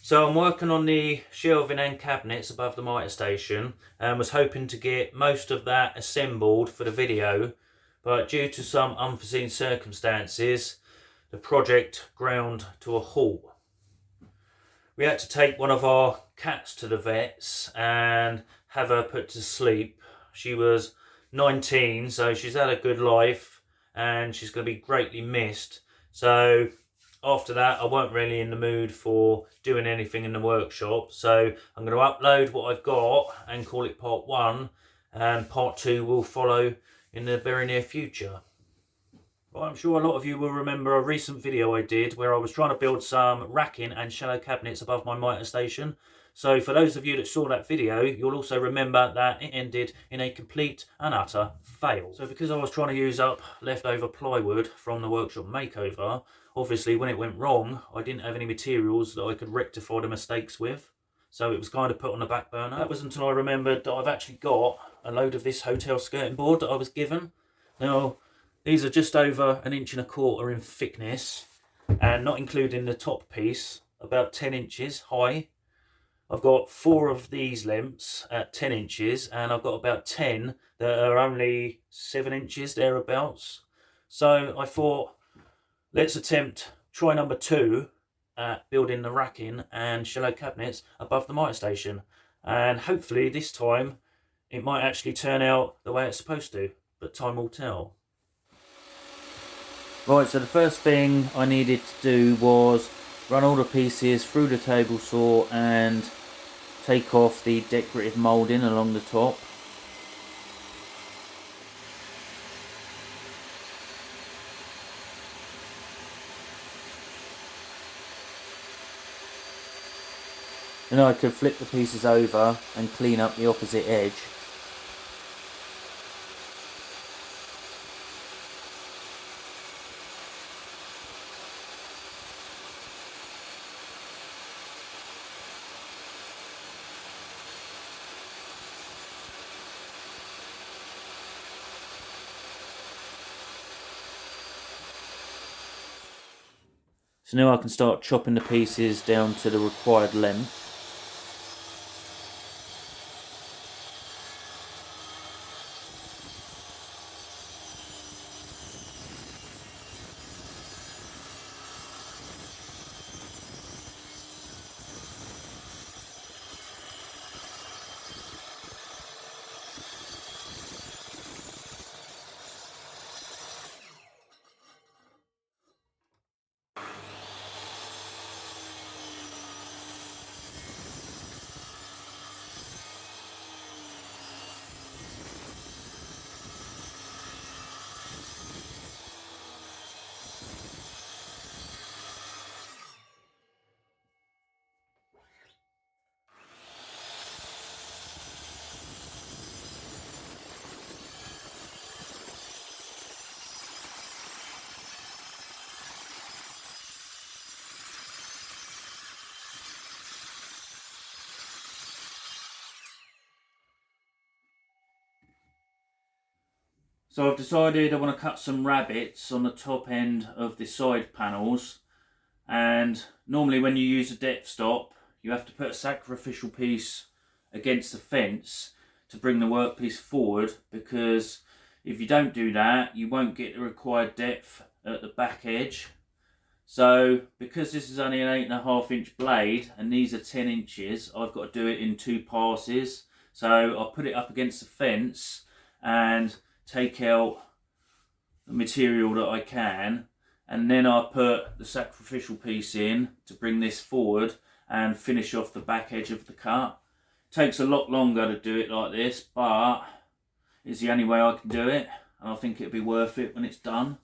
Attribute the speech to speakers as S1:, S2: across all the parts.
S1: So I'm working on the shelving and cabinets above the Mitre station and was hoping to get most of that assembled for the video, but due to some unforeseen circumstances the project ground to a halt. We had to take one of our cats to the vets and have her put to sleep. She was 19, so she's had a good life and she's going to be greatly missed. So after that, I weren't really in the mood for doing anything in the workshop. So I'm going to upload what I've got and call it part 1. And part 2 will follow in the very near future. Well, I'm sure a lot of you will remember a recent video I did where I was trying to build some racking and shallow cabinets above my Mitre station. So for those of you that saw that video, you'll also remember that it ended in a complete and utter fail. So because I was trying to use up leftover plywood from the workshop makeover, obviously when it went wrong, I didn't have any materials that I could rectify the mistakes with. So it was kind of put on the back burner. That was until I remembered that I've actually got a load of this hotel skirting board that I was given. Now, these are just over 1.25 inches in thickness, and not including the top piece, about 10 inches high. I've got 4 of these lengths at 10 inches, and I've got about 10 that are only 7 inches thereabouts. So I thought, let's attempt try number 2 at building the racking and shallow cabinets above the Mitre station, and hopefully this time it might actually turn out the way it's supposed to, but time will tell. Right, so the first thing I needed to do was run all the pieces through the table saw and take off the decorative moulding along the top. Then I could flip the pieces over and clean up the opposite edge. So now I can start chopping the pieces down to the required length. So I've decided I want to cut some rabbets on the top end of the side panels, and normally when you use a depth stop you have to put a sacrificial piece against the fence to bring the workpiece forward, because if you don't do that you won't get the required depth at the back edge. So because this is only an 8.5 inch blade and these are 10 inches, I've got to do it in 2 passes. So I'll put it up against the fence and take out the material that I can, and then I'll put the sacrificial piece in to bring this forward and finish off the back edge of the cut. It takes a lot longer to do it like this, but it's the only way I can do it, and I think it'll be worth it when it's done.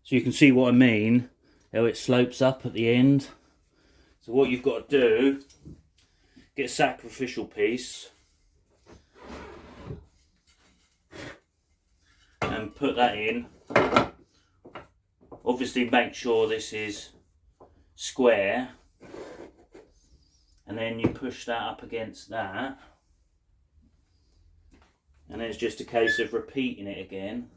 S1: So you can see what I mean, how it slopes up at the end. So what you've got to do get a sacrificial piece and put that in. Obviously make sure this is square, and then you push that up against that, and then it's just a case of repeating it again.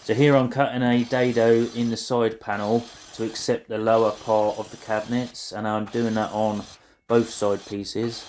S1: So here I'm cutting a dado in the side panel to accept the lower part of the cabinets, and I'm doing that on both side pieces.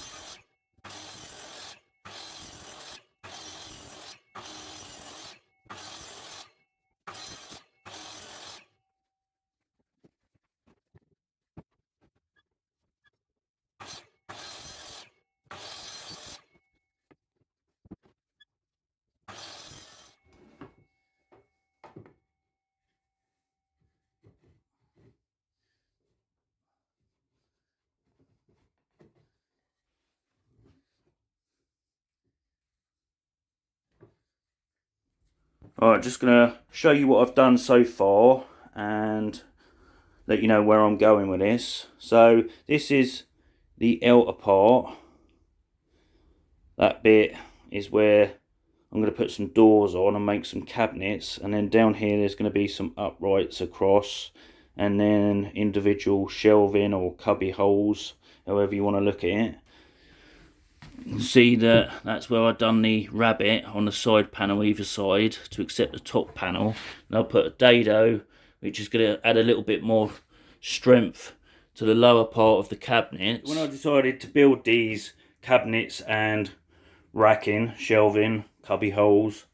S1: Alright, just going to show you what I've done so far and let you know where I'm going with this. So this is the outer part. That bit is where I'm going to put some doors on and make some cabinets, and then down here there's going to be some uprights across, and then individual shelving or cubby holes, however you want to look at it. See that that's where I've done the rabbit on the side panel either side to accept the top panel, and I'll put a dado which is going to add a little bit more strength to the lower part of the cabinet. When I decided to build these cabinets and racking, shelving, cubby holes,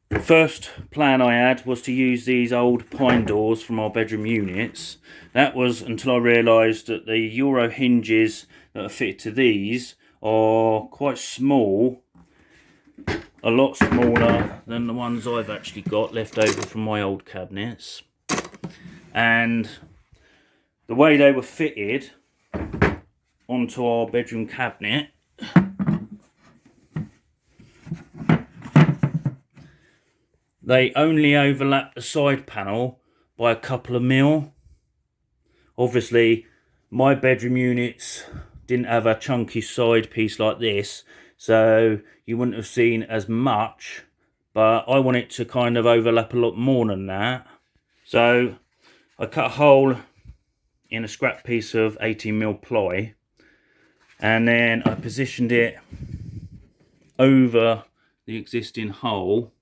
S1: the first plan I had was to use these old pine doors from our bedroom units. That was until I realised that the Euro hinges that are fitted to these are quite small, a lot smaller than the ones I've actually got left over from my old cabinets. And the way they were fitted onto our bedroom cabinet, they only overlap the side panel by a couple of mil. Obviously, my bedroom units didn't have a chunky side piece like this, so you wouldn't have seen as much, but I want it to kind of overlap a lot more than that. So I cut a hole in a scrap piece of 18mm ply, and then I positioned it over the existing hole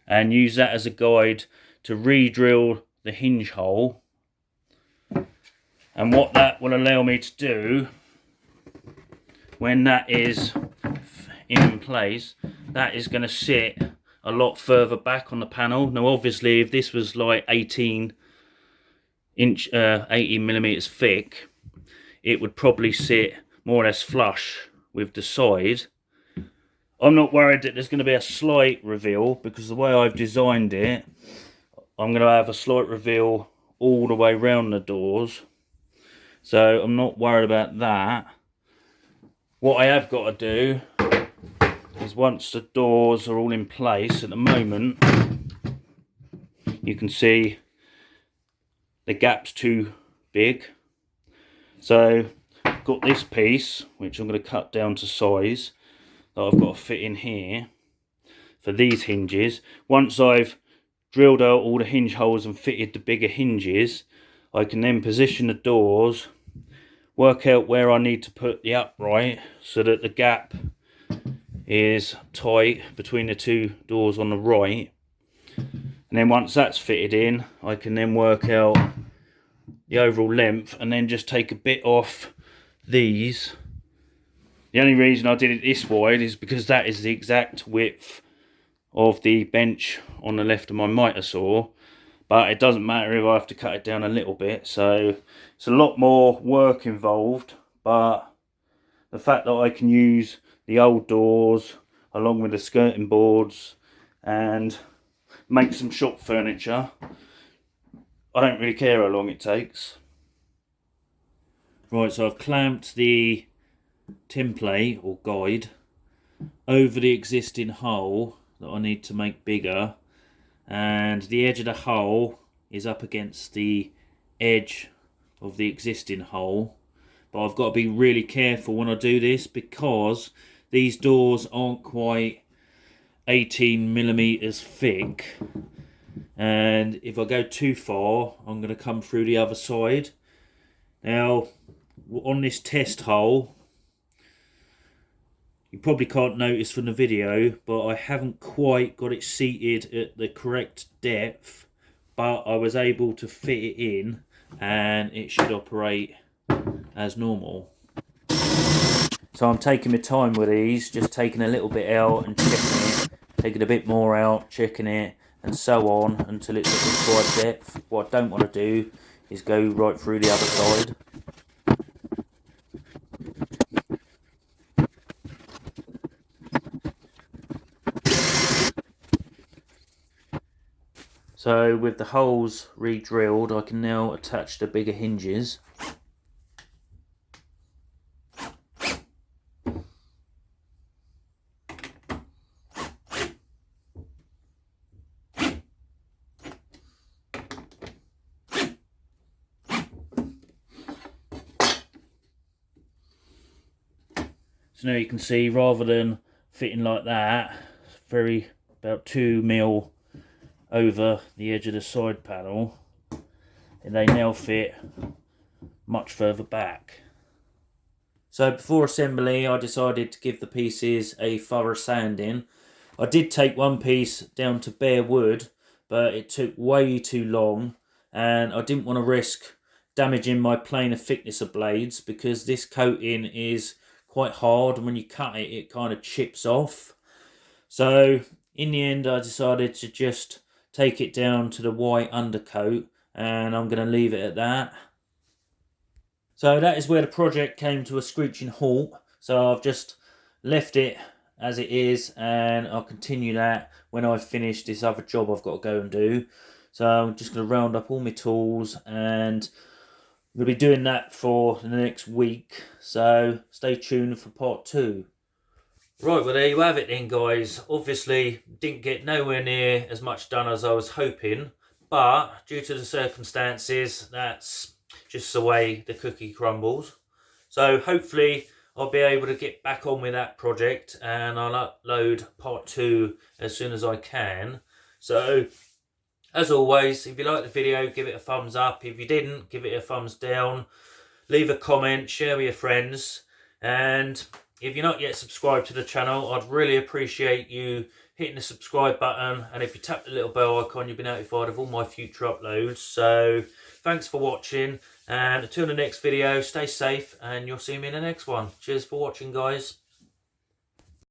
S1: and use that as a guide to re-drill the hinge hole. And what that will allow me to do, when that is in place, that is going to sit a lot further back on the panel. Now obviously if this was like 18 millimeters thick, it would probably sit more or less flush with the side. I'm not worried that there's going to be a slight reveal, because the way I've designed it, I'm going to have a slight reveal all the way around the doors. So I'm not worried about that. What I have got to do is, once the doors are all in place, at the moment you can see the gap's too big. So I've got this piece which I'm going to cut down to size that I've got to fit in here for these hinges. Once I've drilled out all the hinge holes and fitted the bigger hinges, I can then position the doors, work out where I need to put the upright so that the gap is tight between the two doors on the right. And then once that's fitted in, I can then work out the overall length and then just take a bit off these. The only reason I did it this wide is because that is the exact width of the bench on the left of my mitre saw. But it doesn't matter if I have to cut it down a little bit. So it's a lot more work involved. But the fact that I can use the old doors along with the skirting boards and make some shop furniture, I don't really care how long it takes. Right, so I've clamped the template or guide over the existing hole that I need to make bigger, and the edge of the hole is up against the edge of the existing hole. But I've got to be really careful when I do this because these doors aren't quite 18mm thick, and if I go too far I'm going to come through the other side. Now on this test hole, you probably can't notice from the video, but I haven't quite got it seated at the correct depth, but I was able to fit it in and it should operate as normal. So I'm taking my time with these, just taking a little bit out and checking it, taking a bit more out, checking it, and so on until it's at the required depth. What I don't want to do is go right through the other side. So with the holes re-drilled, I can now attach the bigger hinges. So now you can see, rather than fitting like that, about 2mm over the edge of the side panel, and they now fit much further back. So before assembly I decided to give the pieces a thorough sanding. I did take one piece down to bare wood, but it took way too long and I didn't want to risk damaging my planer thickness of blades because this coating is quite hard, and when you cut it, it kind of chips off. So in the end I decided to just take it down to the white undercoat, and I'm going to leave it at that. So that is where the project came to a screeching halt. So I've just left it as it is, and I'll continue that when I've finished this other job I've got to go and do. So I'm just going to round up all my tools, and I'm going to be doing that for the next week. So stay tuned for part 2. Right, well there you have it then guys. Obviously didn't get nowhere near as much done as I was hoping, but due to the circumstances, that's just the way the cookie crumbles. So hopefully I'll be able to get back on with that project, and I'll upload part 2 as soon as I can. So as always, if you liked the video, give it a thumbs up. If you didn't, give it a thumbs down. Leave a comment, share with your friends, and if you're not yet subscribed to the channel, I'd really appreciate you hitting the subscribe button, and if you tap the little bell icon, you'll be notified of all my future uploads. So thanks for watching, and until the next video, stay safe, and you'll see me in the next one. Cheers for watching guys.